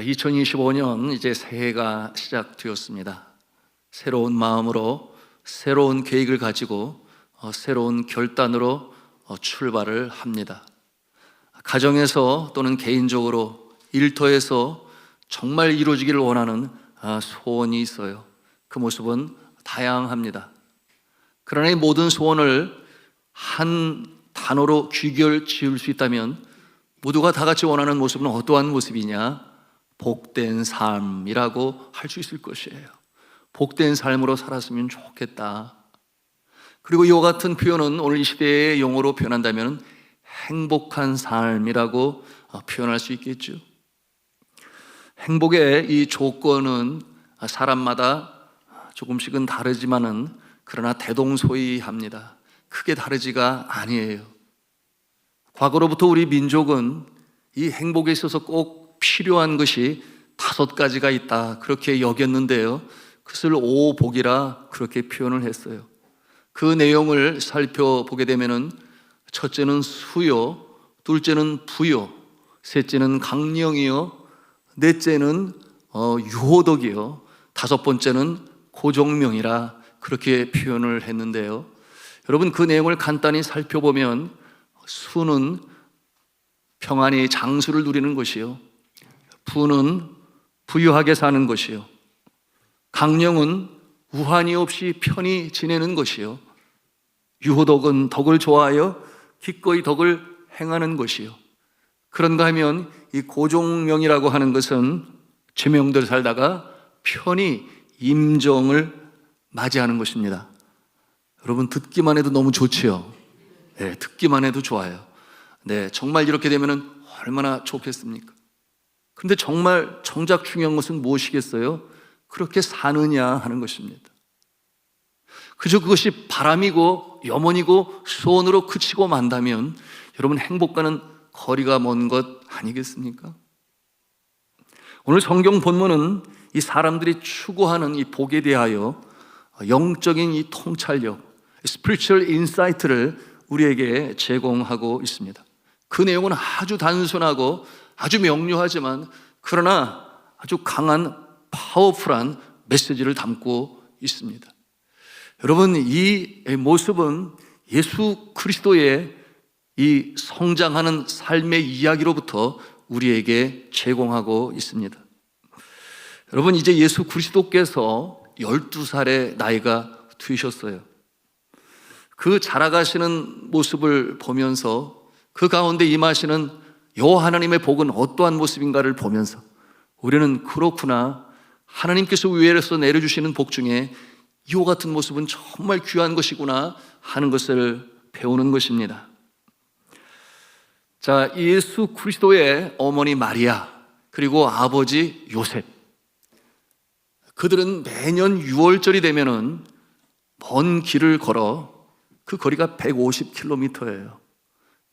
2025년 이제 새해가 시작되었습니다. 새로운 마음으로 새로운 계획을 가지고 새로운 결단으로 출발을 합니다. 가정에서 또는 개인적으로 일터에서 정말 이루어지기를 원하는 소원이 있어요. 그 모습은 다양합니다. 그러나 이 모든 소원을 한 단어로 귀결 지을 수 있다면 모두가 다 같이 원하는 모습은 어떠한 모습이냐? 복된 삶이라고 할 수 있을 것이에요. 복된 삶으로 살았으면 좋겠다. 그리고 이와 같은 표현은 오늘 이 시대의 용어로 표현한다면 행복한 삶이라고 표현할 수 있겠죠. 행복의 이 조건은 사람마다 조금씩은 다르지만은 그러나 대동소이합니다. 크게 다르지가 아니에요. 과거로부터 우리 민족은 이 행복에 있어서 꼭 필요한 것이 5가지가 있다 그렇게 여겼는데요, 그것을 오복이라 그렇게 표현을 했어요. 그 내용을 살펴보게 되면은 첫째는 수요, 둘째는 부요, 셋째는 강령이요, 넷째는 유호덕이요, 5번째는 고종명이라 그렇게 표현을 했는데요, 여러분 그 내용을 간단히 살펴보면 수는 평안히 장수를 누리는 것이요, 부는 부유하게 사는 것이요, 강령은 우환이 없이 편히 지내는 것이요, 유호덕은 덕을 좋아하여 기꺼이 덕을 행하는 것이요. 그런가 하면 이 고종명이라고 하는 것은 제명들 살다가 편히 임정을 맞이하는 것입니다. 여러분 듣기만 해도 너무 좋지요. 네, 듣기만 해도 좋아요. 네, 정말 이렇게 되면 얼마나 좋겠습니까? 그런데 정말 정작 중요한 것은 무엇이겠어요? 그렇게 사느냐 하는 것입니다. 그저 그것이 바람이고 염원이고 소원으로 그치고 만다면 여러분 행복과는 거리가 먼 것 아니겠습니까? 오늘 성경 본문은 이 사람들이 추구하는 이 복에 대하여 영적인 이 통찰력, spiritual insight를 우리에게 제공하고 있습니다. 그 내용은 아주 단순하고 아주 명료하지만 그러나 아주 강한 파워풀한 메시지를 담고 있습니다. 여러분 이 모습은 예수 그리스도의 이 성장하는 삶의 이야기로부터 우리에게 제공하고 있습니다. 여러분 이제 예수 그리스도께서 12살의 나이가 되셨어요. 그 자라가시는 모습을 보면서 그 가운데 임하시는 여호와 하나님의 복은 어떠한 모습인가를 보면서 우리는 그렇구나, 하나님께서 위에서 내려주시는 복 중에 이와 같은 모습은 정말 귀한 것이구나 하는 것을 배우는 것입니다. 자, 예수 그리스도의 어머니 마리아 그리고 아버지 요셉, 그들은 매년 6월절이 되면은 먼 길을 걸어 그 거리가 150km예요.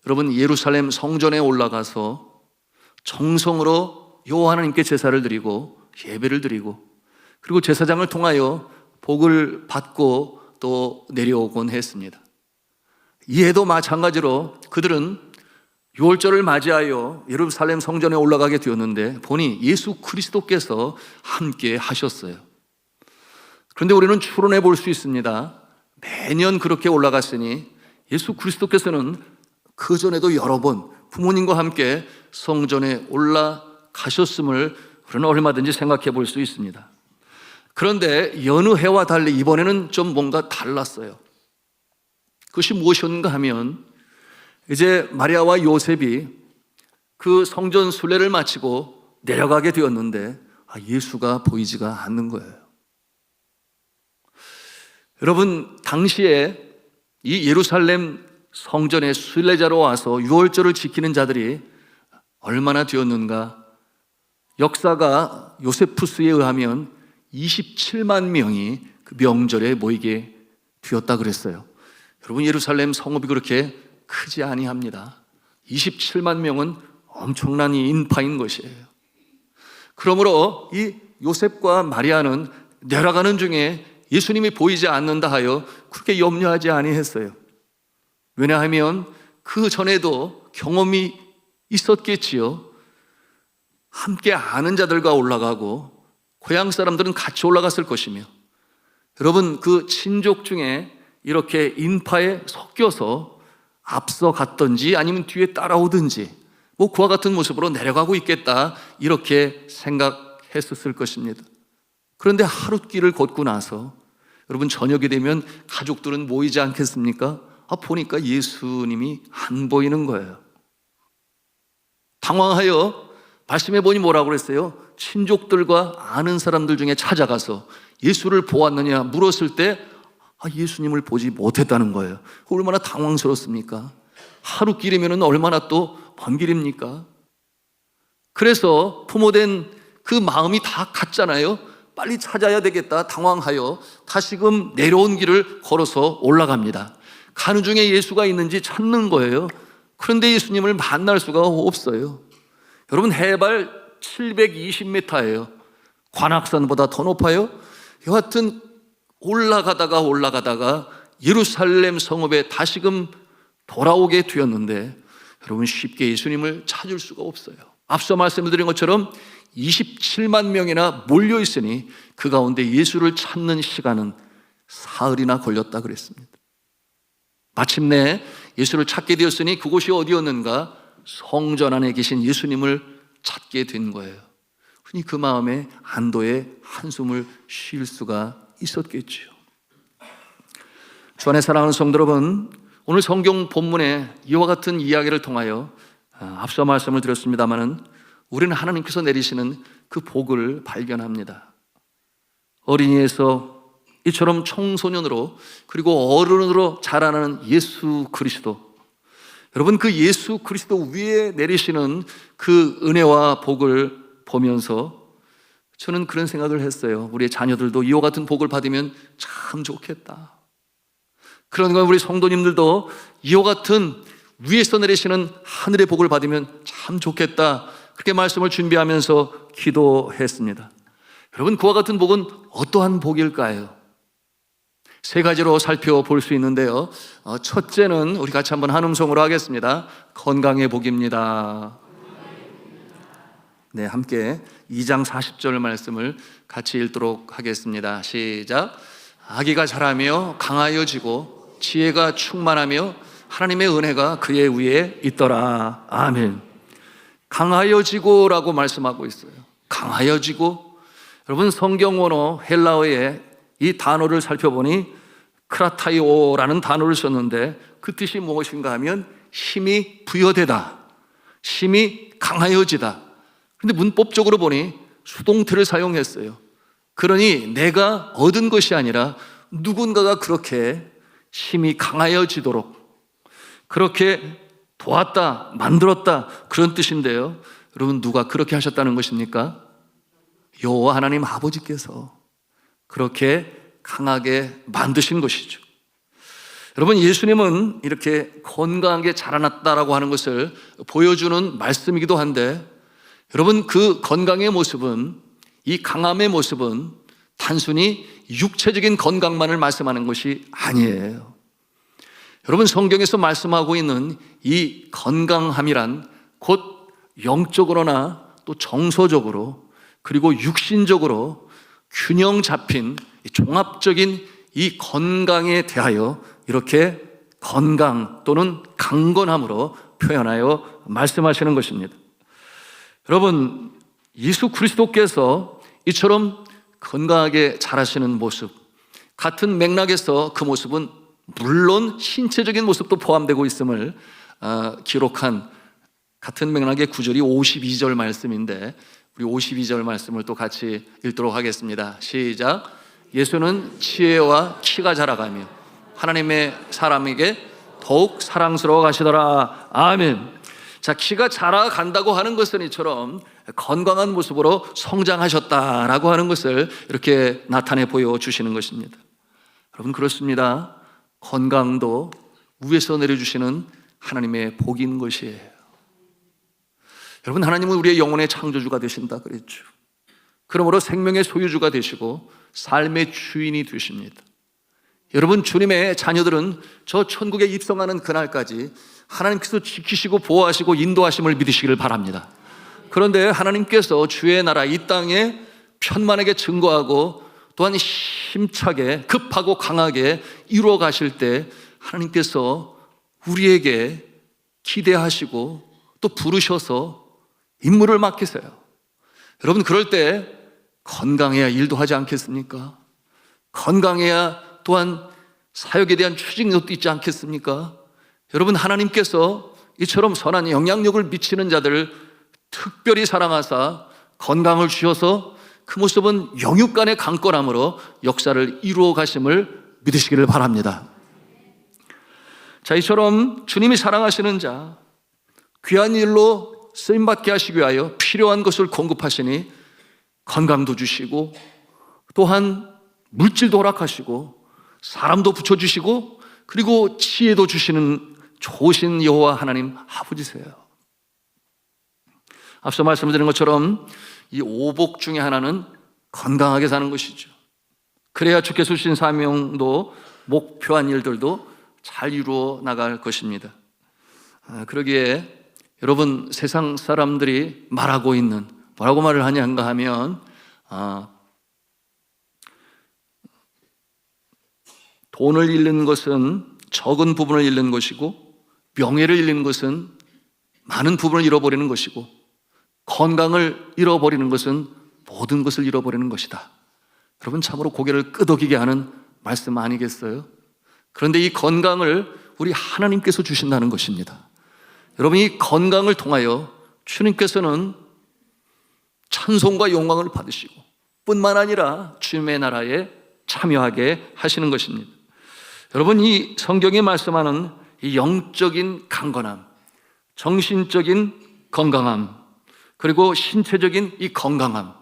여러분 예루살렘 성전에 올라가서 정성으로 여호와 하나님께 제사를 드리고 예배를 드리고 그리고 제사장을 통하여 복을 받고 또 내려오곤 했습니다. 이해도 마찬가지로 그들은 6월절을 맞이하여 예루살렘 성전에 올라가게 되었는데 보니 예수 그리스도께서 함께 하셨어요. 그런데 우리는 추론해 볼 수 있습니다. 매년 그렇게 올라갔으니 예수 그리스도께서는 그 전에도 여러 번 부모님과 함께 성전에 올라가셨음을 우리는 얼마든지 생각해 볼 수 있습니다. 그런데 여느 해와 달리 이번에는 좀 뭔가 달랐어요. 그것이 무엇이었는가 하면 이제 마리아와 요셉이 그 성전 순례를 마치고 내려가게 되었는데 예수가 보이지가 않는 거예요. 여러분 당시에 이 예루살렘 성전에 순례자로 와서 6월절을 지키는 자들이 얼마나 되었는가? 역사가 요세푸스에 의하면 27만 명이 그 명절에 모이게 되었다 그랬어요. 여러분 예루살렘 성읍이 그렇게 크지 아니합니다. 27만 명은 엄청난 인파인 것이에요. 그러므로 이 요셉과 마리아는 내려가는 중에 예수님이 보이지 않는다 하여 그렇게 염려하지 아니했어요. 왜냐하면 그 전에도 경험이 있었겠지요. 함께 아는 자들과 올라가고 고향 사람들은 같이 올라갔을 것이며, 여러분 그 친족 중에 이렇게 인파에 섞여서 앞서 갔든지 아니면 뒤에 따라오든지 뭐 그와 같은 모습으로 내려가고 있겠다, 이렇게 생각했었을 것입니다. 그런데 하룻길을 걷고 나서 여러분 저녁이 되면 가족들은 모이지 않겠습니까? 보니까 예수님이 안 보이는 거예요. 당황하여 말씀해 보니 뭐라고 그랬어요? 친족들과 아는 사람들 중에 찾아가서 예수를 보았느냐 물었을 때 예수님을 보지 못했다는 거예요. 얼마나 당황스럽습니까? 하루길이면 얼마나 또 먼 길입니까? 그래서 부모된 그 마음이 다 같잖아요. 빨리 찾아야 되겠다 당황하여 다시금 내려온 길을 걸어서 올라갑니다. 가는 중에 예수가 있는지 찾는 거예요. 그런데 예수님을 만날 수가 없어요. 여러분 해발 720m예요. 관악산보다 더 높아요. 여하튼 올라가다가 예루살렘 성읍에 다시금 돌아오게 되었는데, 여러분 쉽게 예수님을 찾을 수가 없어요. 앞서 말씀드린 것처럼 27만 명이나 몰려 있으니 그 가운데 예수를 찾는 시간은 사흘이나 걸렸다 그랬습니다. 마침내 예수를 찾게 되었으니 그곳이 어디였는가? 성전 안에 계신 예수님을 찾게 된 거예요. 흔히 그 마음에 안도의 한숨을 쉴 수가 있었겠지요. 주 안에 사랑하는 성도 여러분, 오늘 성경 본문에 이와 같은 이야기를 통하여 앞서 말씀을 드렸습니다마는 우리는 하나님께서 내리시는 그 복을 발견합니다. 어린이에서 이처럼 청소년으로 그리고 어른으로 자라나는 예수 그리스도, 여러분 그 예수 그리스도 위에 내리시는 그 은혜와 복을 보면서 저는 그런 생각을 했어요. 우리의 자녀들도 이와 같은 복을 받으면 참 좋겠다. 그러니까 우리 성도님들도 이와 같은 위에서 내리시는 하늘의 복을 받으면 참 좋겠다, 그렇게 말씀을 준비하면서 기도했습니다. 여러분 그와 같은 복은 어떠한 복일까요? 세 가지로 살펴볼 수 있는데요. 첫째는 우리 같이 한번 한 음성으로 하겠습니다. 건강의 복입니다. 네, 함께 2장 40절 말씀을 같이 읽도록 하겠습니다. 시작. 아기가 자라며 강하여지고 지혜가 충만하며 하나님의 은혜가 그의 위에 있더라. 아멘. 강하여지고라고 말씀하고 있어요. 강하여지고. 여러분 성경 원어 헬라어의 이 단어를 살펴보니 크라타이오라는 단어를 썼는데 그 뜻이 무엇인가 하면 힘이 부여되다, 힘이 강하여지다. 그런데 문법적으로 보니 수동태를 사용했어요. 그러니 내가 얻은 것이 아니라 누군가가 그렇게 힘이 강하여지도록 그렇게 도왔다, 만들었다, 그런 뜻인데요. 여러분 누가 그렇게 하셨다는 것입니까? 여호와 하나님 아버지께서 그렇게 강하게 만드신 것이죠. 여러분 예수님은 이렇게 건강하게 자라났다라고 하는 것을 보여주는 말씀이기도 한데, 여러분 그 건강의 모습은, 이 강함의 모습은 단순히 육체적인 건강만을 말씀하는 것이 아니에요. 여러분 성경에서 말씀하고 있는 이 건강함이란 곧 영적으로나 또 정서적으로 그리고 육신적으로 균형 잡힌 종합적인 이 건강에 대하여 이렇게 건강 또는 강건함으로 표현하여 말씀하시는 것입니다. 여러분 예수 그리스도께서 이처럼 건강하게 자라시는 모습, 같은 맥락에서 그 모습은 물론 신체적인 모습도 포함되고 있음을 기록한 같은 맥락의 구절이 52절 말씀인데, 우리 52절 말씀을 또 같이 읽도록 하겠습니다. 시작. 예수는 지혜와 키가 자라가며 하나님의 사람에게 더욱 사랑스러워 가시더라. 아멘. 자, 키가 자라간다고 하는 것은 이처럼 건강한 모습으로 성장하셨다라고 하는 것을 이렇게 나타내 보여주시는 것입니다. 여러분 그렇습니다. 건강도 위에서 내려주시는 하나님의 복인 것이에요. 여러분 하나님은 우리의 영혼의 창조주가 되신다 그랬죠. 그러므로 생명의 소유주가 되시고 삶의 주인이 되십니다. 여러분 주님의 자녀들은 저 천국에 입성하는 그날까지 하나님께서 지키시고 보호하시고 인도하심을 믿으시기를 바랍니다. 그런데 하나님께서 주의 나라 이 땅에 편만하게 증거하고 또한 힘차게 급하고 강하게 이루어 가실 때 하나님께서 우리에게 기대하시고 또 부르셔서 임무를 맡기세요. 여러분, 그럴 때 건강해야 일도 하지 않겠습니까? 건강해야 또한 사역에 대한 추진력도 있지 않겠습니까? 여러분, 하나님께서 이처럼 선한 영향력을 미치는 자들을 특별히 사랑하사 건강을 주셔서 그 모습은 영육간의 강건함으로 역사를 이루어 가심을 믿으시기를 바랍니다. 자, 이처럼 주님이 사랑하시는 자, 귀한 일로 쓰임받게 하시기 위하여 필요한 것을 공급하시니 건강도 주시고 또한 물질도 허락하시고 사람도 붙여주시고 그리고 지혜도 주시는 좋으신 여호와 하나님 아버지세요. 앞서 말씀드린 것처럼 이 오복 중에 하나는 건강하게 사는 것이죠. 그래야 주께서 주신 사명도 목표한 일들도 잘 이루어 나갈 것입니다. 그러기에 여러분, 세상 사람들이 말하고 있는 뭐라고 말을 하냐는가 하면 돈을 잃는 것은 적은 부분을 잃는 것이고 명예를 잃는 것은 많은 부분을 잃어버리는 것이고 건강을 잃어버리는 것은 모든 것을 잃어버리는 것이다. 여러분, 참으로 고개를 끄덕이게 하는 말씀 아니겠어요? 그런데 이 건강을 우리 하나님께서 주신다는 것입니다. 여러분, 이 건강을 통하여 주님께서는 찬송과 영광을 받으시고 뿐만 아니라 주님의 나라에 참여하게 하시는 것입니다. 여러분, 이 성경이 말씀하는 이 영적인 강건함, 정신적인 건강함, 그리고 신체적인 이 건강함,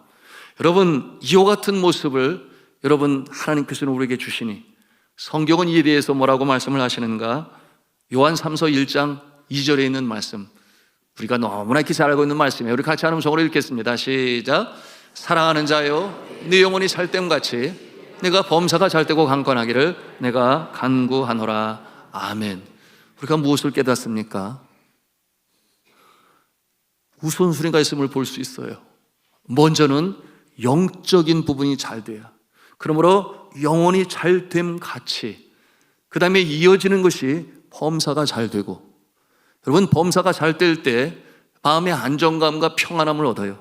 여러분, 이와 같은 모습을 여러분 하나님께서는 우리에게 주시니 성경은 이에 대해서 뭐라고 말씀을 하시는가? 요한 3서 1장 2절에 있는 말씀, 우리가 너무나 익히 잘 알고 있는 말씀이에요. 우리 같이 한 음성으로 읽겠습니다. 시작. 사랑하는 자여, 네 영혼이 살됨같이 내가 범사가 잘되고 강건하기를 내가 간구하노라. 아멘. 우리가 무엇을 깨닫습니까? 우선순위가 있음을 볼 수 있어요. 먼저는 영적인 부분이 잘 돼야, 그러므로 영혼이 잘됨 같이 그 다음에 이어지는 것이 범사가 잘 되고, 여러분, 범사가 잘 될 때 마음의 안정감과 평안함을 얻어요.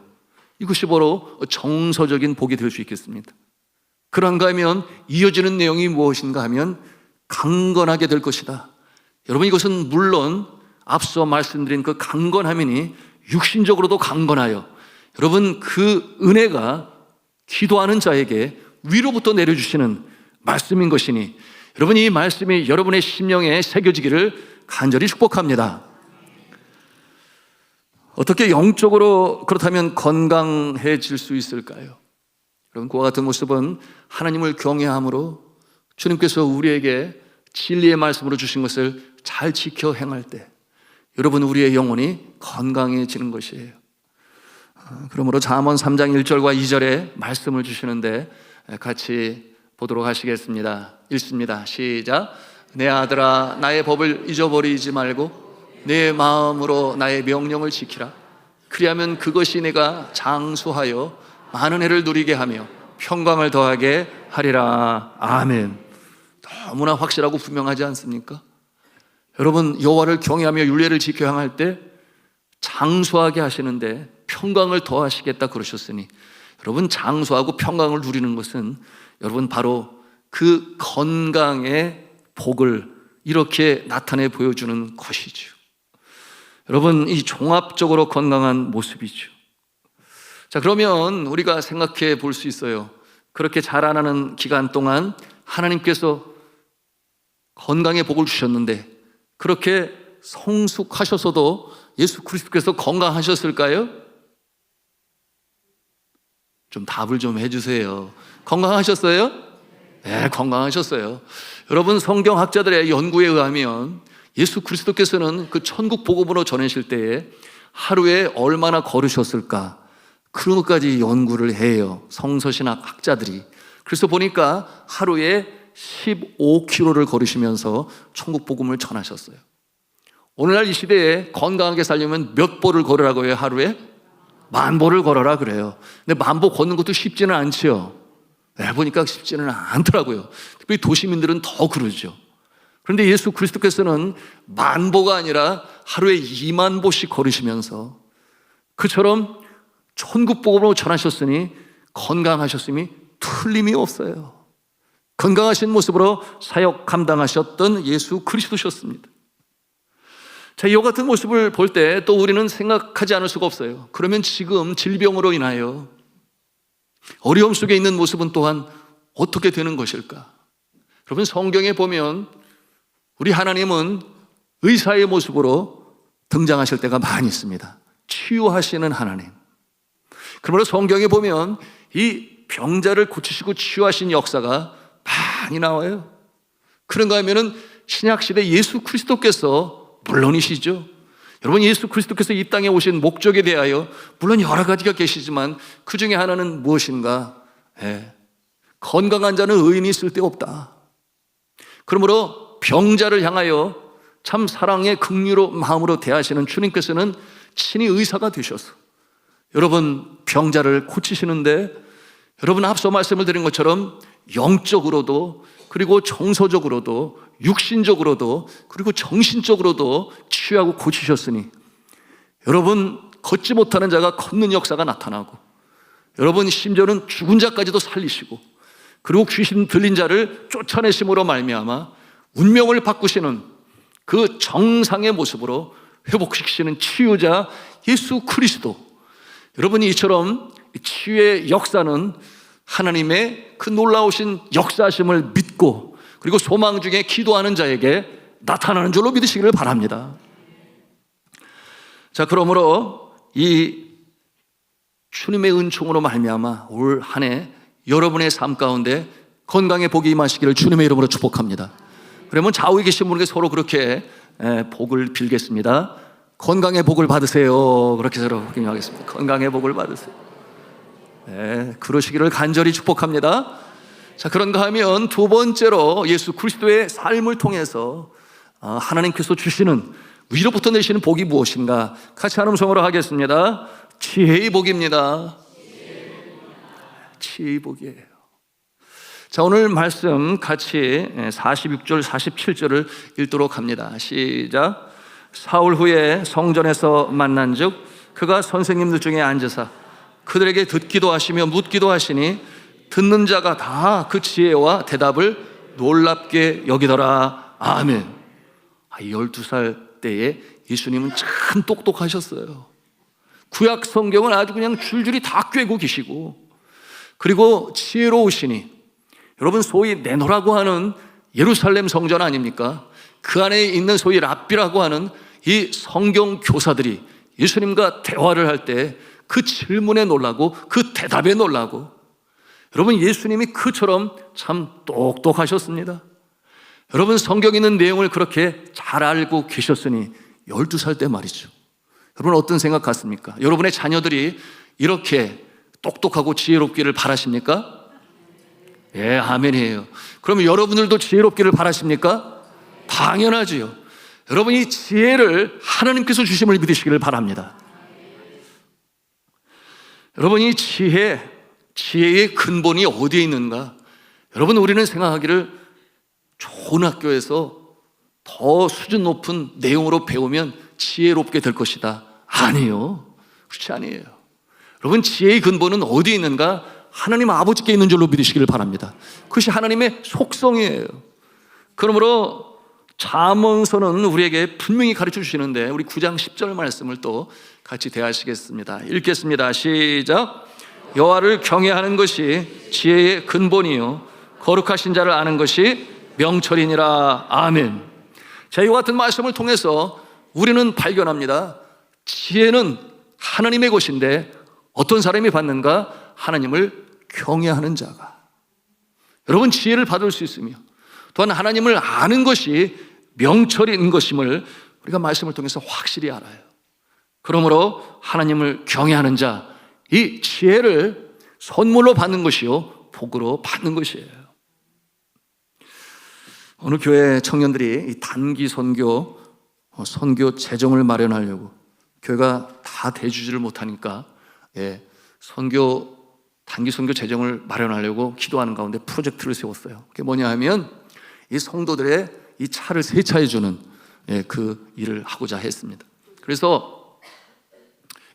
이것이 바로 정서적인 복이 될 수 있겠습니다. 그런가 하면 이어지는 내용이 무엇인가 하면 강건하게 될 것이다. 여러분, 이것은 물론 앞서 말씀드린 그 강건함이니 육신적으로도 강건하여 여러분 그 은혜가 기도하는 자에게 위로부터 내려주시는 말씀인 것이니 여러분, 이 말씀이 여러분의 심령에 새겨지기를 간절히 축복합니다. 어떻게 영적으로 그렇다면 건강해질 수 있을까요? 여러분, 그와 같은 모습은 하나님을 경외함으로 주님께서 우리에게 진리의 말씀으로 주신 것을 잘 지켜 행할 때 여러분, 우리의 영혼이 건강해지는 것이에요. 그러므로 잠언 3장 1절과 2절에 말씀을 주시는데 같이 보도록 하시겠습니다. 읽습니다. 시작. 내 아들아, 나의 법을 잊어버리지 말고 내 마음으로 나의 명령을 지키라. 그리하면 그것이 내가 장수하여 많은 해를 누리게 하며 평강을 더하게 하리라. 아멘. 너무나 확실하고 분명하지 않습니까? 여러분, 여호와를 경외하며 율례를 지켜 행할 때 장수하게 하시는데 평강을 더하시겠다 그러셨으니 여러분, 장수하고 평강을 누리는 것은 여러분 바로 그 건강의 복을 이렇게 나타내 보여주는 것이죠. 여러분, 이 종합적으로 건강한 모습이죠. 자, 그러면 우리가 생각해 볼 수 있어요. 그렇게 자라나는 기간 동안 하나님께서 건강의 복을 주셨는데 그렇게 성숙하셔서도 예수 그리스도께서 건강하셨을까요? 좀 답을 좀 해주세요. 건강하셨어요? 네, 건강하셨어요. 여러분, 성경학자들의 연구에 의하면 예수 그리스도께서는 그 천국 복음으로 전하실 때에 하루에 얼마나 걸으셨을까, 그런 것까지 연구를 해요, 성서신학 학자들이. 그래서 보니까 하루에 15km를 걸으시면서 천국 복음을 전하셨어요. 오늘날 이 시대에 건강하게 살려면 몇 보를 걸으라고 해요? 하루에 만보를 걸어라 그래요. 근데 만보 걷는 것도 쉽지는 않지요. 해보니까 쉽지는 않더라고요. 특히 도시민들은 더 그러죠. 그런데 예수 그리스도께서는 만보가 아니라 하루에 2만 보씩 걸으시면서 그처럼 천국복음으로 전하셨으니 건강하셨음이 틀림이 없어요. 건강하신 모습으로 사역 감당하셨던 예수 그리스도셨습니다. 자, 이와 같은 모습을 볼 때 또 우리는 생각하지 않을 수가 없어요. 그러면 지금 질병으로 인하여 어려움 속에 있는 모습은 또한 어떻게 되는 것일까? 여러분, 성경에 보면 우리 하나님은 의사의 모습으로 등장하실 때가 많이 있습니다. 치유하시는 하나님. 그러므로 성경에 보면 이 병자를 고치시고 치유하신 역사가 많이 나와요. 그런가 하면은 신약시대 예수 그리스도께서 물론이시죠. 여러분, 예수 그리스도께서 이 땅에 오신 목적에 대하여 물론 여러 가지가 계시지만 그 중에 하나는 무엇인가? 건강한 자는 의인이 있을 데 없다. 그러므로 병자를 향하여 참 사랑의 긍휼로 마음으로 대하시는 주님께서는 친히 의사가 되셔서 여러분 병자를 고치시는데, 여러분 앞서 말씀을 드린 것처럼 영적으로도 그리고 정서적으로도 육신적으로도 그리고 정신적으로도 치유하고 고치셨으니 여러분 걷지 못하는 자가 걷는 역사가 나타나고, 여러분 심지어는 죽은 자까지도 살리시고, 그리고 귀신 들린 자를 쫓아내심으로 말미암아 운명을 바꾸시는 그 정상의 모습으로 회복시키시는 치유자 예수 그리스도. 여러분이 이처럼 치유의 역사는 하나님의 그 놀라우신 역사하심을 믿고 그리고 소망 중에 기도하는 자에게 나타나는 줄로 믿으시기를 바랍니다. 자, 그러므로 이 주님의 은총으로 말미암아 올 한 해 여러분의 삶 가운데 건강의 복이 임하시기를 주님의 이름으로 축복합니다. 그러면 좌우에 계신 분에게 서로 그렇게 복을 빌겠습니다. 건강의 복을 받으세요. 그렇게 서로 기도하겠습니다. 건강의 복을 받으세요. 그러시기를 간절히 축복합니다. 자, 그런가 하면 두 번째로 예수 그리스도의 삶을 통해서 하나님께서 주시는 위로부터 내시는 복이 무엇인가? 같이 한 음성으로 하겠습니다. 지혜의 복입니다. 지혜의 복이에요. 자, 오늘 말씀 같이 46절 47절을 읽도록 합니다. 시작. 사흘 후에 성전에서 만난즉 그가 선생님들 중에 앉으사 그들에게 듣기도 하시며 묻기도 하시니 듣는 자가 다 그 지혜와 대답을 놀랍게 여기더라. 아멘. 12살 때에 예수님은 참 똑똑하셨어요. 구약 성경은 아주 그냥 줄줄이 다 꿰고 계시고, 그리고 지혜로우시니, 여러분 소위 네노라고 하는 예루살렘 성전 아닙니까? 그 안에 있는 소위 랍비라고 하는 이 성경 교사들이 예수님과 대화를 할 때 그 질문에 놀라고 그 대답에 놀라고, 여러분 예수님이 그처럼 참 똑똑하셨습니다. 여러분 성경에 있는 내용을 그렇게 잘 알고 계셨으니 12살 때 말이죠. 여러분 어떤 생각 같습니까? 여러분의 자녀들이 이렇게 똑똑하고 지혜롭기를 바라십니까? 예, 아멘이에요. 그러면 여러분들도 지혜롭기를 바라십니까? 당연하지요. 여러분 이 지혜를 하나님께서 주심을 믿으시기를 바랍니다. 여러분 이 지혜의 근본이 어디에 있는가? 여러분 우리는 생각하기를 좋은 학교에서 더 수준 높은 내용으로 배우면 지혜롭게 될 것이다. 아니요, 그렇지 아니에요. 여러분 지혜의 근본은 어디에 있는가? 하나님 아버지께 있는 줄로 믿으시기를 바랍니다. 그것이 하나님의 속성이에요. 그러므로 잠언서는 우리에게 분명히 가르쳐 주시는데, 우리 9장 10절 말씀을 또 같이 대하시겠습니다. 읽겠습니다. 시작. 여호와를 경외하는 것이 지혜의 근본이요 거룩하신 자를 아는 것이 명철이니라. 아멘. 자, 이와 같은 말씀을 통해서 우리는 발견합니다. 지혜는 하나님의 것인데 어떤 사람이 받는가? 하나님을 경외하는 자가. 여러분 지혜를 받을 수 있으며 또한 하나님을 아는 것이 명철인 것임을 우리가 말씀을 통해서 확실히 알아요. 그러므로 하나님을 경외하는 자, 이 지혜를 선물로 받는 것이요 복으로 받는 것이에요. 어느 교회 청년들이 이 단기 선교 재정을 마련하려고 교회가 다 대주지를 못하니까 단기 선교 재정을 마련하려고 기도하는 가운데 프로젝트를 세웠어요. 그게 뭐냐 하면 이 성도들의 이 차를 세차해 주는 그 일을 하고자 했습니다. 그래서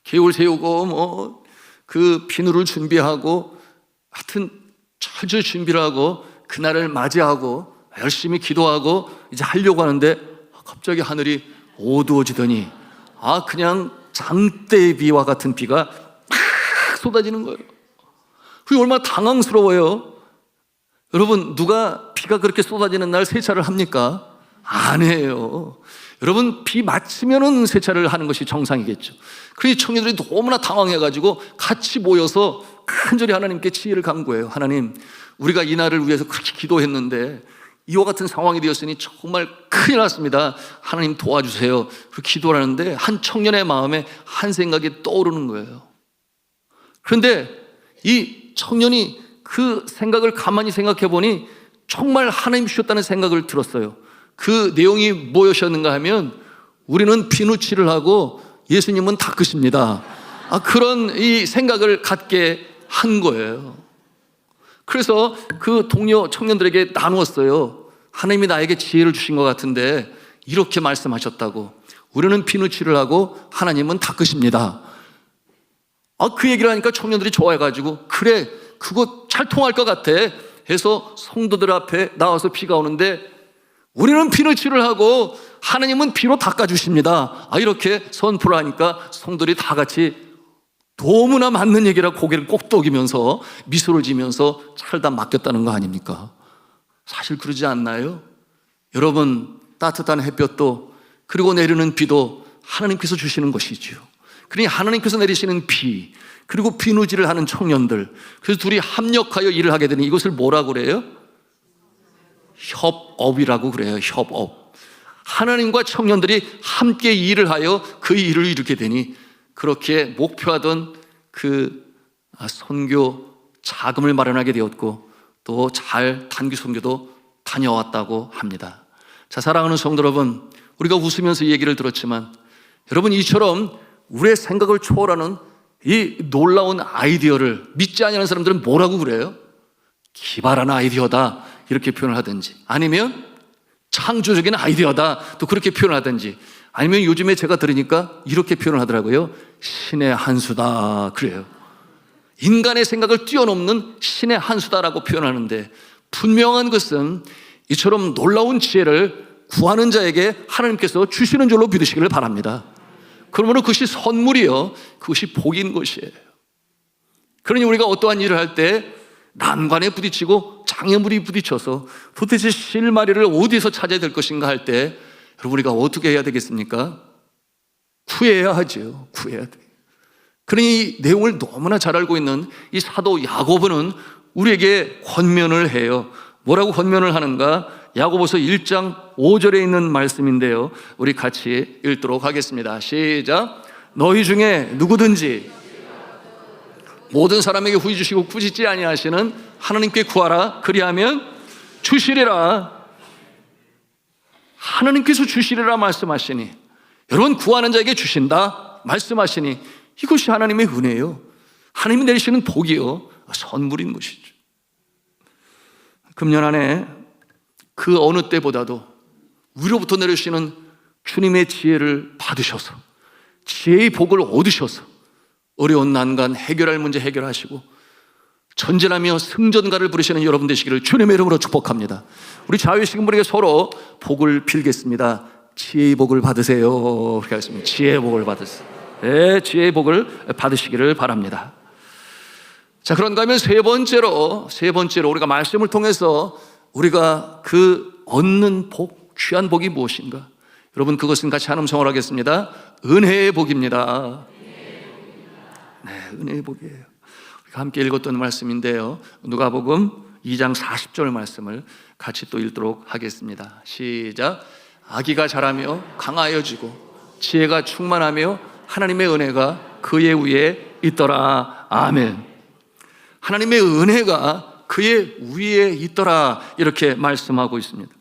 계획을 세우고 그 비누를 준비하고 하여튼 철저히 준비를 하고 그날을 맞이하고 열심히 기도하고 이제 하려고 하는데 갑자기 하늘이 어두워지더니 그냥 장대의 비와 같은 비가 막 쏟아지는 거예요. 그게 얼마나 당황스러워요. 여러분, 누가 비가 그렇게 쏟아지는 날 세차를 합니까? 안 해요. 여러분, 비 맞으면은 세차를 하는 것이 정상이겠죠. 그러니 청년들이 너무나 당황해가지고 같이 모여서 간절히 하나님께 지혜를 간구해요. 하나님, 우리가 이 날을 위해서 그렇게 기도했는데 이와 같은 상황이 되었으니 정말 큰일 났습니다. 하나님 도와주세요. 그렇게 기도를 하는데 한 청년의 마음에 한 생각이 떠오르는 거예요. 그런데 이 청년이 그 생각을 가만히 생각해 보니 정말 하나님 주셨다는 생각을 들었어요. 그 내용이 무엇이었는가 하면 우리는 비누칠을 하고 예수님은 닦으십니다. 그런 이 생각을 갖게 한 거예요. 그래서 그 동료 청년들에게 나누었어요. 하나님이 나에게 지혜를 주신 것 같은데 이렇게 말씀하셨다고. 우리는 비누칠을 하고 하나님은 닦으십니다. 그 얘기를 하니까 청년들이 좋아해가지고 그래, 그거 잘 통할 것 같아 해서 성도들 앞에 나와서 비가 오는데 우리는 비누칠을 하고 하나님은 비로 닦아주십니다. 이렇게 선포를 하니까 성도들이 다 같이 너무나 맞는 얘기라 고개를 꼽덕이면서 미소를 지면서 차를 다 맡겼다는 거 아닙니까? 사실 그러지 않나요? 여러분, 따뜻한 햇볕도 그리고 내리는 비도 하나님께서 주시는 것이지요. 그러니 하나님께서 내리시는 비, 그리고 비누질을 하는 청년들, 그래서 둘이 합력하여 일을 하게 되니 이것을 뭐라고 그래요? 협업이라고 그래요. 협업. 하나님과 청년들이 함께 일을 하여 그 일을 이루게 되니 그렇게 목표하던 그 선교 자금을 마련하게 되었고 또 잘 단기 선교도 다녀왔다고 합니다. 자, 사랑하는 성도 여러분, 우리가 웃으면서 이 얘기를 들었지만 여러분, 이처럼 우리의 생각을 초월하는 이 놀라운 아이디어를 믿지 않는 사람들은 뭐라고 그래요? 기발한 아이디어다 이렇게 표현을 하든지, 아니면 창조적인 아이디어다 또 그렇게 표현을 하든지, 아니면 요즘에 제가 들으니까 이렇게 표현을 하더라고요. 신의 한 수다 그래요. 인간의 생각을 뛰어넘는 신의 한 수다라고 표현하는데, 분명한 것은 이처럼 놀라운 지혜를 구하는 자에게 하나님께서 주시는 줄로 믿으시기를 바랍니다. 그러므로 그것이 선물이요, 그것이 복인 것이에요. 그러니 우리가 어떠한 일을 할 때 난관에 부딪히고 장애물이 부딪혀서 도대체 실마리를 어디서 찾아야 될 것인가 할 때 여러분, 우리가 어떻게 해야 되겠습니까? 구해야 하죠. 구해야 돼. 그러니 이 내용을 너무나 잘 알고 있는 이 사도 야고보는 우리에게 권면을 해요. 뭐라고 권면을 하는가? 야고보서 1장 5절에 있는 말씀인데요, 우리 같이 읽도록 하겠습니다. 시작. 너희 중에 누구든지 모든 사람에게 후히 주시고 꾸짖지 아니하시는 하나님께 구하라. 그리하면 주시리라. 하나님께서 주시리라 말씀하시니, 여러분, 구하는 자에게 주신다 말씀하시니 이것이 하나님의 은혜요, 하나님이 내리시는 복이요, 선물인 것이죠. 금년 안에 그 어느 때보다도 위로부터 내리시는 주님의 지혜를 받으셔서 지혜의 복을 얻으셔서 어려운 난간 해결할 문제 해결하시고 전진하며 승전가를 부르시는 여러분 되시기를 주님의 이름으로 축복합니다. 우리 자유의식인 분에게 서로 복을 빌겠습니다. 지혜의 복을 받으세요. 그렇게 하겠습니다. 지혜의 복을 받으세요. 네, 지혜의 복을 받으시기를 바랍니다. 자, 그런가 하면 세 번째로 우리가 말씀을 통해서 우리가 그 얻는 복, 귀한 복이 무엇인가? 여러분, 그것은 같이 한 음성을 하겠습니다. 은혜의 복입니다. 네, 은혜의 복이에요. 우리가 함께 읽었던 말씀인데요, 누가복음 2장 40절 말씀을 같이 또 읽도록 하겠습니다. 시작. 아기가 자라며 강하여지고 지혜가 충만하며 하나님의 은혜가 그의 위에 있더라. 아멘. 하나님의 은혜가 그의 위에 있더라, 이렇게 말씀하고 있습니다.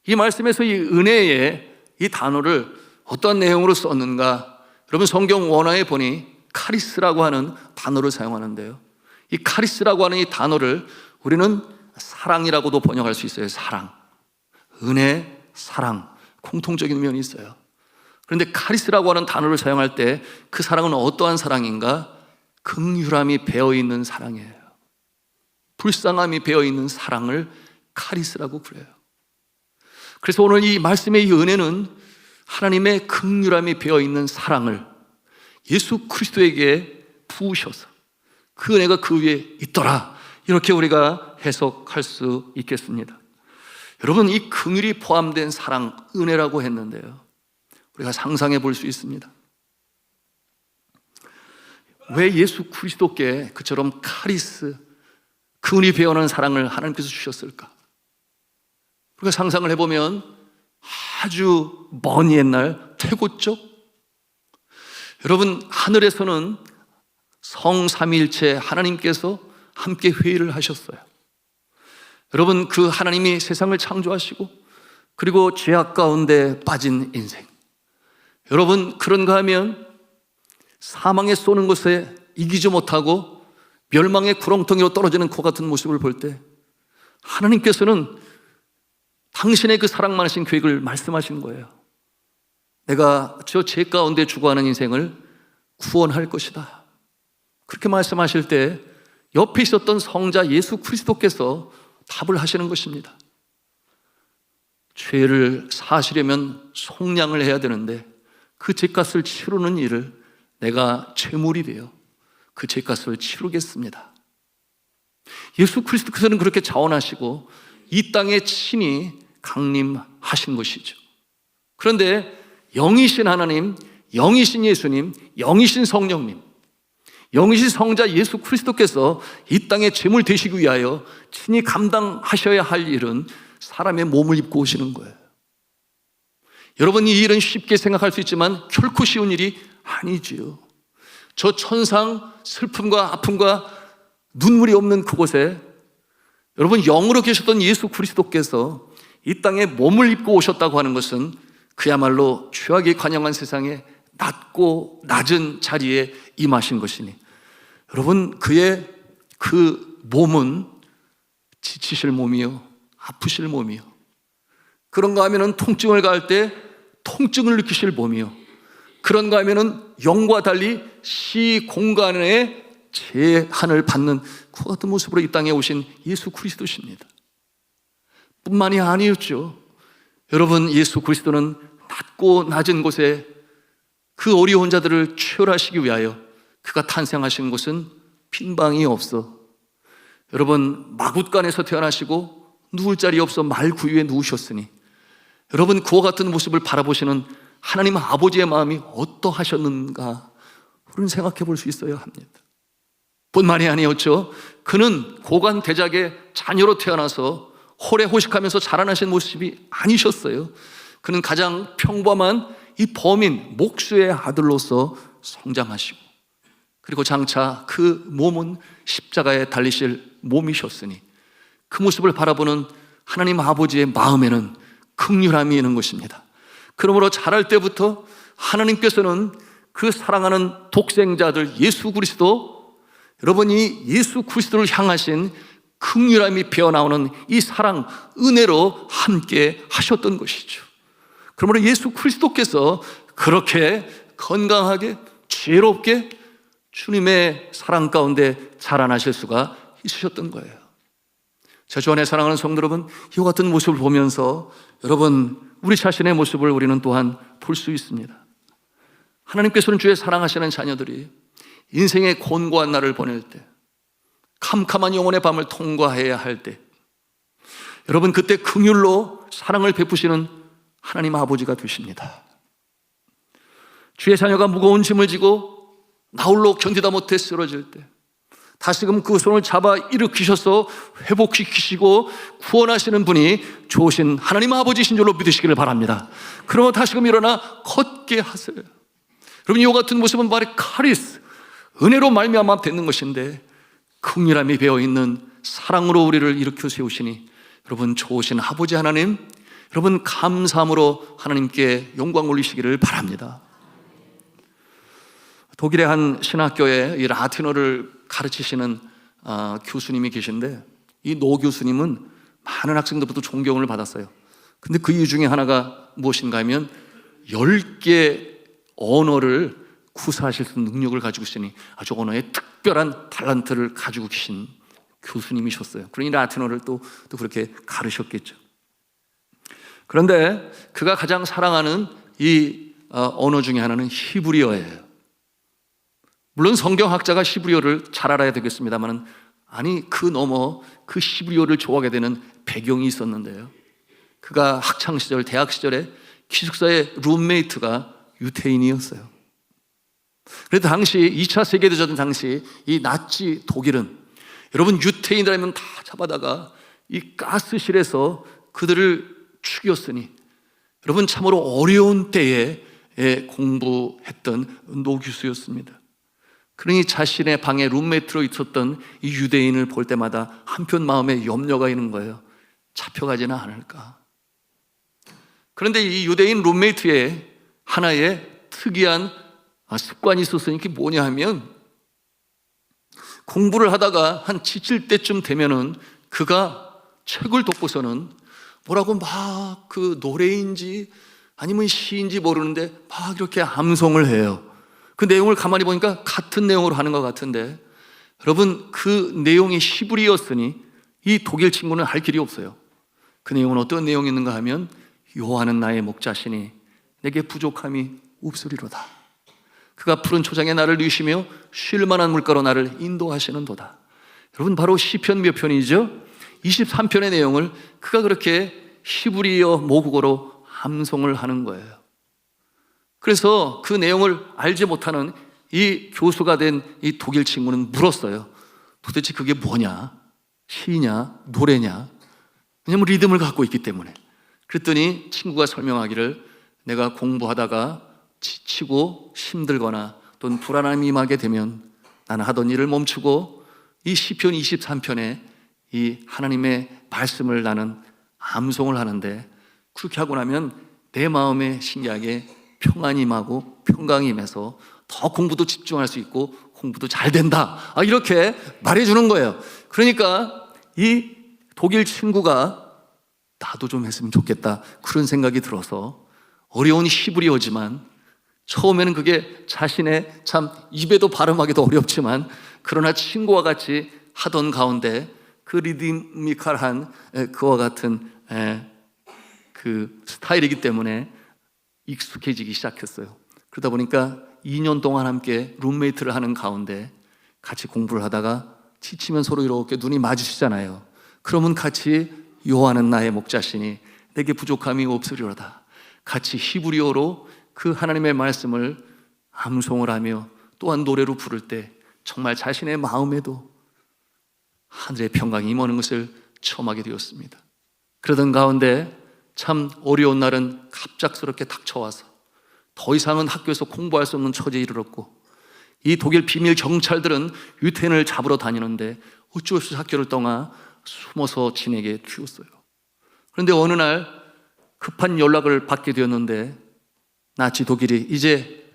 이 말씀에서 이 은혜의 이 단어를 어떤 내용으로 썼는가? 여러분, 성경 원어에 보니 카리스라고 하는 단어를 사용하는데요, 이 카리스라고 하는 이 단어를 우리는 사랑이라고도 번역할 수 있어요. 사랑, 은혜, 사랑, 공통적인 면이 있어요. 그런데 카리스라고 하는 단어를 사용할 때 그 사랑은 어떠한 사랑인가? 긍휼함이 배어있는 사랑이에요. 불쌍함이 배어있는 사랑을 카리스라고 그래요. 그래서 오늘 이 말씀의 이 은혜는 하나님의 긍휼함이 배어있는 사랑을 예수 그리스도에게 부으셔서 그 은혜가 그 위에 있더라, 이렇게 우리가 해석할 수 있겠습니다. 여러분, 이 긍휼이 포함된 사랑, 은혜라고 했는데요, 우리가 상상해 볼 수 있습니다. 왜 예수 그리스도께 그처럼 카리스, 긍휼이 배어난 사랑을 하나님께서 주셨을까? 우리가 상상을 해보면 아주 먼 옛날 태고적, 여러분, 하늘에서는 성삼위일체 하나님께서 함께 회의를 하셨어요. 여러분, 그 하나님이 세상을 창조하시고 그리고 죄악 가운데 빠진 인생, 여러분, 그런가 하면 사망에 쏘는 것에 이기지 못하고 멸망의 구렁텅이로 떨어지는 코 같은 모습을 볼 때 하나님께서는 당신의 그 사랑 많으신 계획을 말씀하신 거예요. 내가 저 죄 가운데 죽어가는 인생을 구원할 것이다. 그렇게 말씀하실 때 옆에 있었던 성자 예수 그리스도께서 답을 하시는 것입니다. 죄를 사하시려면 속량을 해야 되는데 그 죄값을 치르는 일을 내가 제물이 되어 그 죄값을 치르겠습니다. 예수 그리스도께서는 그렇게 자원하시고 이 땅에 친히 강림하신 것이죠. 그런데 영이신 하나님, 영이신 예수님, 영이신 성령님, 영이신 성자 예수 그리스도께서 이 땅에 제물 되시기 위하여 친히 감당하셔야 할 일은 사람의 몸을 입고 오시는 거예요. 여러분, 이 일은 쉽게 생각할 수 있지만 결코 쉬운 일이 아니지요. 저 천상 슬픔과 아픔과 눈물이 없는 그곳에 여러분, 영으로 계셨던 예수 그리스도께서 이 땅에 몸을 입고 오셨다고 하는 것은 그야말로 죄악이 관영한 세상에 낮고 낮은 자리에 임하신 것이니, 여러분, 그의 그 몸은 지치실 몸이요, 아프실 몸이요, 그런가 하면은 통증을 가할 때 통증을 느끼실 몸이요, 그런가 하면은 영과 달리 시 공간의 제한을 받는 그 같은 모습으로 이 땅에 오신 예수 그리스도십니다. 뿐만이 아니었죠. 여러분, 예수 그리스도는 낮고 낮은 곳에 그 어려운 자들을 치유하시기 위하여 그가 탄생하신 곳은 빈방이 없어, 여러분, 마굿간에서 태어나시고 누울 자리 없어 말구유에 누우셨으니, 여러분, 그와 같은 모습을 바라보시는 하나님 아버지의 마음이 어떠하셨는가 우리는 생각해 볼 수 있어야 합니다. 뿐만이 아니었죠. 그는 고관 대작의 자녀로 태어나서 호래호식하면서 자라나신 모습이 아니셨어요. 그는 가장 평범한 이 범인 목수의 아들로서 성장하시고, 그리고 장차 그 몸은 십자가에 달리실 몸이셨으니 그 모습을 바라보는 하나님 아버지의 마음에는 긍휼함이 있는 것입니다. 그러므로 자랄 때부터 하나님께서는 그 사랑하는 독생자들 예수 그리스도, 여러분이 예수 그리스도를 향하신 긍휼함이 배어나오는 이 사랑, 은혜로 함께 하셨던 것이죠. 그러므로 예수 그리스도께서 그렇게 건강하게 지혜롭게 주님의 사랑 가운데 자라나실 수가 있으셨던 거예요. 제 주 안에 사랑하는 성도 여러분, 이와 같은 모습을 보면서 여러분, 우리 자신의 모습을 우리는 또한 볼 수 있습니다. 하나님께서는 주의 사랑하시는 자녀들이 인생의 곤고한 날을 보낼 때, 캄캄한 영혼의 밤을 통과해야 할 때, 여러분, 그때 긍휼로 사랑을 베푸시는 하나님 아버지가 되십니다. 주의 자녀가 무거운 짐을 지고 나홀로 견디다 못해 쓰러질 때 다시금 그 손을 잡아 일으키셔서 회복시키시고 구원하시는 분이 좋으신 하나님 아버지신 줄로 믿으시기를 바랍니다. 그러면 다시금 일어나 걷게 하세요. 여러분, 이와 같은 모습은 바로 카리스, 은혜로 말미암아 되는 것인데, 긍휼함이 배어있는 사랑으로 우리를 일으켜 세우시니 여러분, 좋으신 아버지 하나님, 여러분, 감사함으로 하나님께 영광 올리시기를 바랍니다. 독일의 한 신학교에 이 라틴어를 가르치시는 교수님이 계신데, 이 노 교수님은 많은 학생들부터 존경을 받았어요. 근데 그 이유 중에 하나가 무엇인가 하면 10개 언어를 구사하실 수 있는 능력을 가지고 있으니 아주 언어에 특별한 탤런트를 가지고 계신 교수님이셨어요. 그러니 라틴어를 또 그렇게 가르쳤겠죠. 그런데 그가 가장 사랑하는 이 언어 중에 하나는 히브리어예요. 물론 성경학자가 히브리어를 잘 알아야 되겠습니다만, 아니 그 너머 그 히브리어를 좋아하게 되는 배경이 있었는데요. 그가 학창시절, 대학시절에 기숙사의 룸메이트가 유태인이었어요. 그래도 당시 2차 세계대전 당시 이 나치 독일은, 여러분, 유태인이라면 다 잡아다가 이 가스실에서 그들을 죽였으니, 여러분, 참으로 어려운 때에 공부했던 노 교수였습니다. 그러니 자신의 방에 룸메이트로 있었던 이 유대인을 볼 때마다 한편 마음에 염려가 있는 거예요. 잡혀가지는 않을까. 그런데 이 유대인 룸메이트의 하나의 특이한 습관이 있었으니 그게 뭐냐 하면, 공부를 하다가 한 지칠 때쯤 되면은 그가 책을 덮고서는 뭐라고 막 그 노래인지 아니면 시인지 모르는데 막 이렇게 암송을 해요. 그 내용을 가만히 보니까 같은 내용으로 하는 것 같은데, 여러분, 그 내용이 히브리어였으니 이 독일 친구는 할 길이 없어요. 그 내용은 어떤 내용이 있는가 하면, 여호와는 나의 목자시니 내게 부족함이 없으리로다. 그가 푸른 초장에 나를 누이시며 쉴 만한 물가로 나를 인도하시는도다. 여러분, 바로 시편 몇 편이죠? 23편의 내용을 그가 그렇게 히브리어 모국어로 암송을 하는 거예요. 그래서 그 내용을 알지 못하는 이 교수가 된 이 독일 친구는 물었어요. 도대체 그게 뭐냐? 시냐? 노래냐? 왜냐면 리듬을 갖고 있기 때문에. 그랬더니 친구가 설명하기를, 내가 공부하다가 지치고 힘들거나 또는 불안함이 임하게 되면 나는 하던 일을 멈추고 이 시편 23편에 이 하나님의 말씀을 나는 암송을 하는데, 그렇게 하고 나면 내 마음에 신기하게 평안이 임하고 평강이 임해서 더 공부도 집중할 수 있고 공부도 잘 된다, 이렇게 말해주는 거예요. 그러니까 이 독일 친구가 나도 좀 했으면 좋겠다, 그런 생각이 들어서 어려운 히브리어지만, 처음에는 그게 자신의 참 입에도 발음하기도 어렵지만, 그러나 친구와 같이 하던 가운데 그 리드미컬한 그와 같은 그 스타일이기 때문에 익숙해지기 시작했어요. 그러다 보니까 2년 동안 함께 룸메이트를 하는 가운데 같이 공부를 하다가 지치면 서로 이렇게 눈이 마주치잖아요. 그러면 같이 여호와는 나의 목자시니 내게 부족함이 없으리로다, 같이 히브리어로 그 하나님의 말씀을 암송을 하며 또한 노래로 부를 때 정말 자신의 마음에도 하늘의 평강이 임하는 것을 체험하게 되었습니다. 그러던 가운데 참 어려운 날은 갑작스럽게 닥쳐와서 더 이상은 학교에서 공부할 수 없는 처지에 이르렀고, 이 독일 비밀 경찰들은 유태인을 잡으러 다니는데 어쩔 수 없이 학교를 떠나 숨어서 지내게 되었어요. 그런데 어느 날 급한 연락을 받게 되었는데, 나치 독일이 이제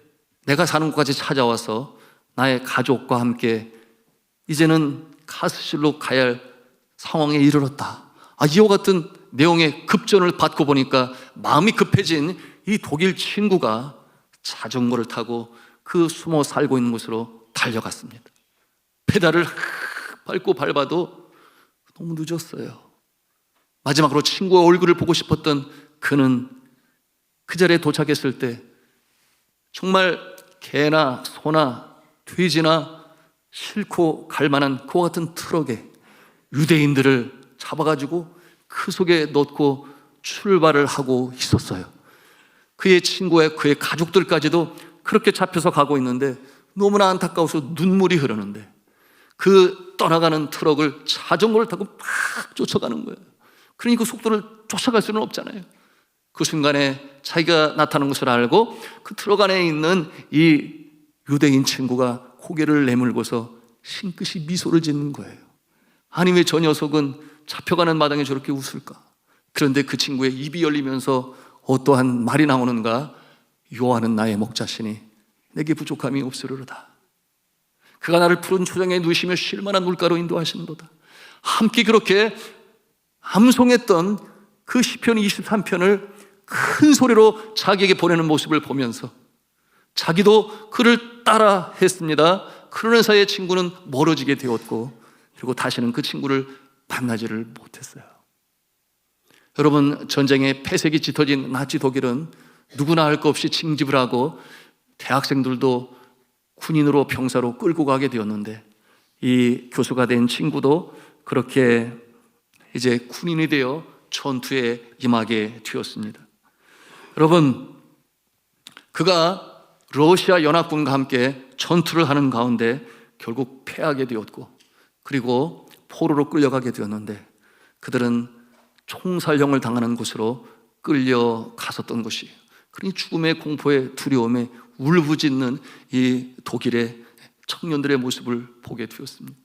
내가 사는 곳까지 찾아와서 나의 가족과 함께 이제는 가스실로 가야 할 상황에 이르렀다, 이와 같은 내용의 급전을 받고 보니까 마음이 급해진 이 독일 친구가 자전거를 타고 그 숨어 살고 있는 곳으로 달려갔습니다. 페달을 밟고 밟아도 너무 늦었어요. 마지막으로 친구의 얼굴을 보고 싶었던 그는 그 자리에 도착했을 때 정말 개나 소나 돼지나 싣고 갈 만한 그와 같은 트럭에 유대인들을 잡아가지고 그 속에 넣고 출발을 하고 있었어요. 그의 친구의 그의 가족들까지도 그렇게 잡혀서 가고 있는데 너무나 안타까워서 눈물이 흐르는데, 그 떠나가는 트럭을 자전거를 타고 막 쫓아가는 거예요. 그러니 그 속도를 쫓아갈 수는 없잖아요. 그 순간에 자기가 나타난 것을 알고 그 트럭 안에 있는 이 유대인 친구가 고개를 내밀고서 싱긋이 미소를 짓는 거예요. 아니, 왜 저 녀석은 잡혀가는 마당에 저렇게 웃을까? 그런데 그 친구의 입이 열리면서 어떠한 말이 나오는가? 여호와는 나의 목자시니 내게 부족함이 없으리로다. 그가 나를 푸른 초장에 누이시며 쉴 만한 물가로 인도하시는도다. 함께 그렇게 암송했던 그 시편 23편을 큰 소리로 자기에게 보내는 모습을 보면서 자기도 그를 따라 했습니다. 그러는 사이에 친구는 멀어지게 되었고, 그리고 다시는 그 친구를 만나지를 못했어요. 여러분, 전쟁의 폐색이 짙어진 나치 독일은 누구나 할 것 없이 징집을 하고 대학생들도 군인으로 병사로 끌고 가게 되었는데, 이 교수가 된 친구도 그렇게 이제 군인이 되어 전투에 임하게 되었습니다. 여러분, 그가 러시아 연합군과 함께 전투를 하는 가운데 결국 패하게 되었고, 그리고 포로로 끌려가게 되었는데, 그들은 총살형을 당하는 곳으로 끌려갔었던 것이에요. 그러니 죽음의 공포에 두려움에 울부짖는 이 독일의 청년들의 모습을 보게 되었습니다.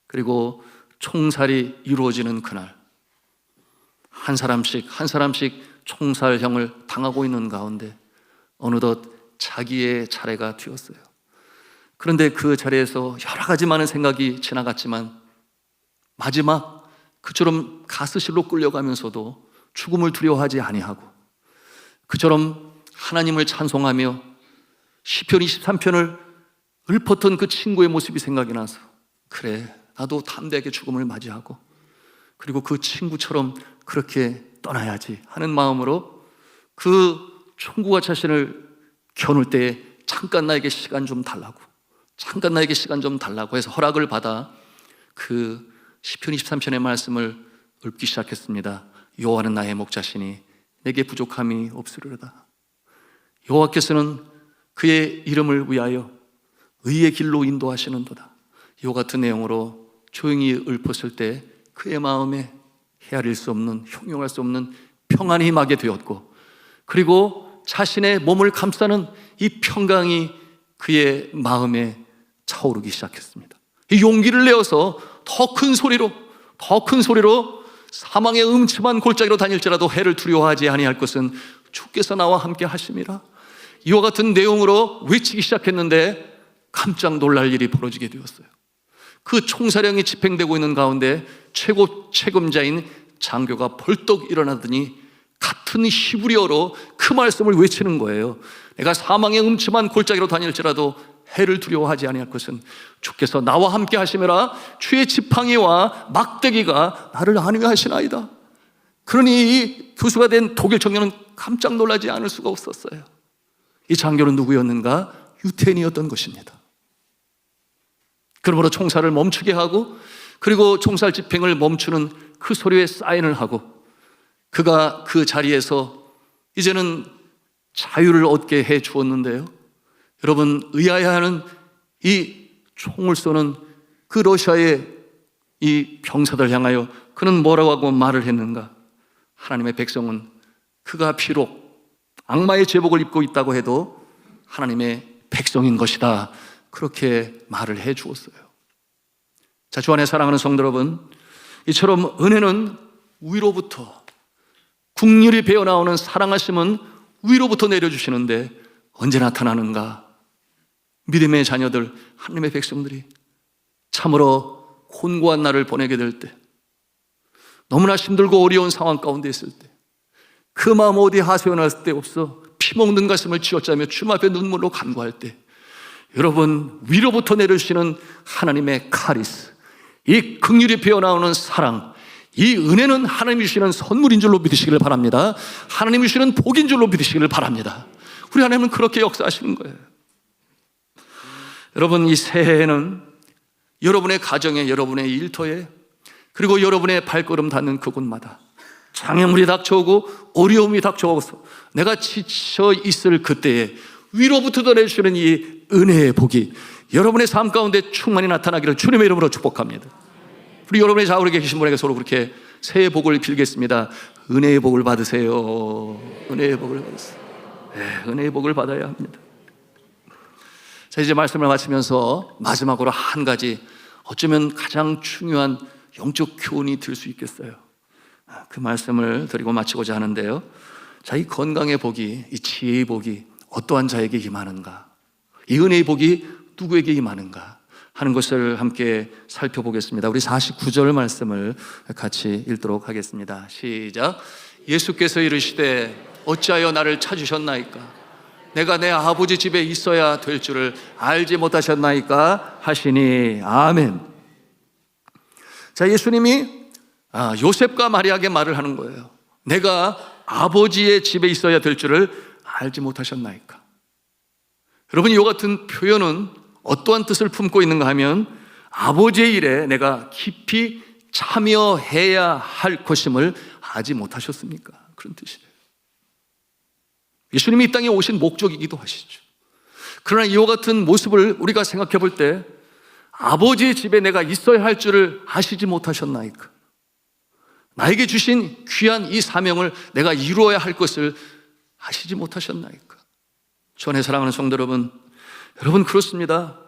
그리고 총살이 이루어지는 그날, 한 사람씩 총살형을 당하고 있는 가운데 어느덧 자기의 차례가 되었어요. 그런데 그 자리에서 여러 가지 많은 생각이 지나갔지만 마지막 그처럼 가스실로 끌려가면서도 죽음을 두려워하지 아니하고, 그처럼 하나님을 찬송하며 시편 23편을 읊었던 그 친구의 모습이 생각이 나서, 그래, 나도 담대하게 죽음을 맞이하고 그리고 그 친구처럼 그렇게 떠나야지 하는 마음으로 그 총구가 자신을 겨눌 때에 잠깐 나에게 시간 좀 달라고 해서 허락을 받아 그 시편 23편의 말씀을 읊기 시작했습니다. 여호와는 나의 목자시니 내게 부족함이 없으리로다. 여호와께서는 그의 이름을 위하여 의의 길로 인도하시는도다. 이와 같은 내용으로 조용히 읊었을 때 그의 마음에 헤아릴 수 없는, 형용할 수 없는 평안이 임하게 되었고, 그리고 자신의 몸을 감싸는 이 평강이 그의 마음에 차오르기 시작했습니다. 이 용기를 내어서 더 큰 소리로 사망의 음침한 골짜기로 다닐지라도 해를 두려워하지 아니할 것은 주께서 나와 함께 하심이라. 이와 같은 내용으로 외치기 시작했는데 깜짝 놀랄 일이 벌어지게 되었어요. 그 총사령이 집행되고 있는 가운데 최고 책임자인 장교가 벌떡 일어나더니 같은 히브리어로 그 말씀을 외치는 거예요. 내가 사망의 음침한 골짜기로 다닐지라도 해를 두려워하지 아니할 것은 주께서 나와 함께 하심이라. 주의 지팡이와 막대기가 나를 안위하시나이다. 그러니 이 교수가 된 독일 청년은 깜짝 놀라지 않을 수가 없었어요. 이 장교는 누구였는가? 유태인이었던 것입니다. 그러므로 총살을 멈추게 하고, 그리고 총살 집행을 멈추는 그 소리에 사인을 하고, 그가 그 자리에서 이제는 자유를 얻게 해 주었는데요. 여러분, 의아해야 하는 이 총을 쏘는 그 러시아의 이 병사들 향하여 그는 뭐라고 하고 말을 했는가? 하나님의 백성은 그가 비록 악마의 제복을 입고 있다고 해도 하나님의 백성인 것이다. 그렇게 말을 해 주었어요. 자, 주 안에 사랑하는 성도 여러분, 이처럼 은혜는 위로부터, 국률이 배어나오는 사랑하심은 위로부터 내려주시는데 언제 나타나는가? 믿음의 자녀들, 하나님의 백성들이 참으로 곤고한 날을 보내게 될 때, 너무나 힘들고 어려운 상황 가운데 있을 때, 그 마음 어디 하소연할 때 없어 피먹는 가슴을 쥐어짜며 주님 앞에 눈물로 간구할 때, 여러분, 위로부터 내려주시는 하나님의 카리스, 이 긍휼이 배어나오는 사랑, 이 은혜는 하나님이 주시는 선물인 줄로 믿으시기를 바랍니다. 하나님이 주시는 복인 줄로 믿으시기를 바랍니다. 우리 하나님은 그렇게 역사하시는 거예요. 여러분, 이 새해에는 여러분의 가정에, 여러분의 일터에, 그리고 여러분의 발걸음 닿는 그곳마다 장애물이 닥쳐오고 어려움이 닥쳐오고서 내가 지쳐 있을 그때에 위로부터 내주시는 이 은혜의 복이 여러분의 삶 가운데 충만히 나타나기를 주님의 이름으로 축복합니다. 우리 여러분의 좌우에 계신 분에게 서로 그렇게 새해 복을 빌겠습니다. 은혜의 복을 받으세요. 은혜의 복을 받으세요. 네, 은혜의 복을 받아야 합니다. 자, 이제 말씀을 마치면서 마지막으로 한 가지, 어쩌면 가장 중요한 영적 교훈이 될 수 있겠어요. 그 말씀을 드리고 마치고자 하는데요. 자, 이 건강의 복이, 이 지혜의 복이 어떠한 자에게 임하는가? 이 은혜의 복이 누구에게 임하는가 하는 것을 함께 살펴보겠습니다. 우리 49절 말씀을 같이 읽도록 하겠습니다. 시작. 예수께서 이르시되 어찌하여 나를 찾으셨나이까? 내가 내 아버지 집에 있어야 될 줄을 알지 못하셨나이까 하시니. 아멘. 자, 예수님이 요셉과 마리아에게 말을 하는 거예요. 내가 아버지의 집에 있어야 될 줄을 알지 못하셨나이까? 여러분, 이와 같은 표현은 어떠한 뜻을 품고 있는가 하면 아버지의 일에 내가 깊이 참여해야 할 것임을 알지 못하셨습니까? 그런 뜻이에요. 예수님이 이 땅에 오신 목적이기도 하시죠. 그러나 이와 같은 모습을 우리가 생각해 볼 때 아버지의 집에 내가 있어야 할 줄을 아시지 못하셨나이까? 나에게 주신 귀한 이 사명을 내가 이루어야 할 것을 아시지 못하셨나이까? 전에 사랑하는 성도 여러분, 여러분 그렇습니다.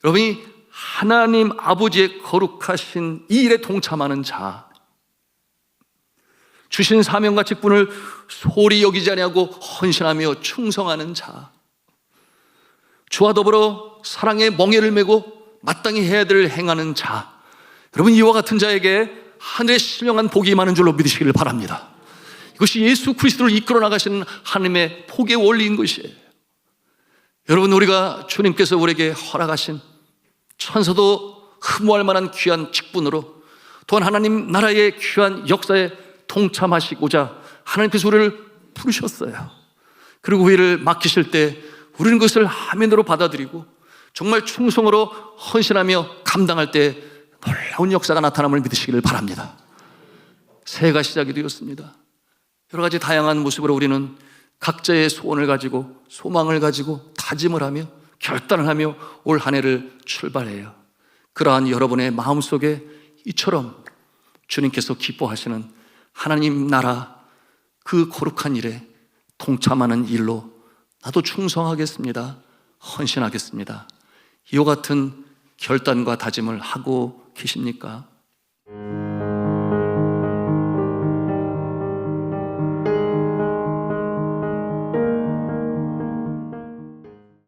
여러분이 하나님 아버지의 거룩하신 이 일에 동참하는 자, 주신 사명과 직분을 소홀히 여기지 아니하고 헌신하며 충성하는 자, 주와 더불어 사랑의 멍에를 메고 마땅히 해야 될 행하는 자, 여러분 이와 같은 자에게 하늘의 신령한 복이 임하는 줄로 믿으시기를 바랍니다. 이것이 예수 그리스도를 이끌어 나가시는 하나님의 복의 원리인 것이에요. 여러분, 우리가 주님께서 우리에게 허락하신 천사도 흠모할 만한 귀한 직분으로, 또한 하나님 나라의 귀한 역사에 동참하시고자 하나님께서 우리를 부르셨어요. 그리고 그 일을 맡기실 때 우리는 그것을 아멘으로 받아들이고 정말 충성으로 헌신하며 감당할 때 놀라운 역사가 나타남을 믿으시기를 바랍니다. 새해가 시작이 되었습니다. 여러 가지 다양한 모습으로 우리는 각자의 소원을 가지고 소망을 가지고 다짐을 하며 결단을 하며 올 한 해를 출발해요. 그러한 여러분의 마음속에 이처럼 주님께서 기뻐하시는 하나님 나라 그 거룩한 일에 동참하는 일로 나도 충성하겠습니다, 헌신하겠습니다, 이와 같은 결단과 다짐을 하고 계십니까?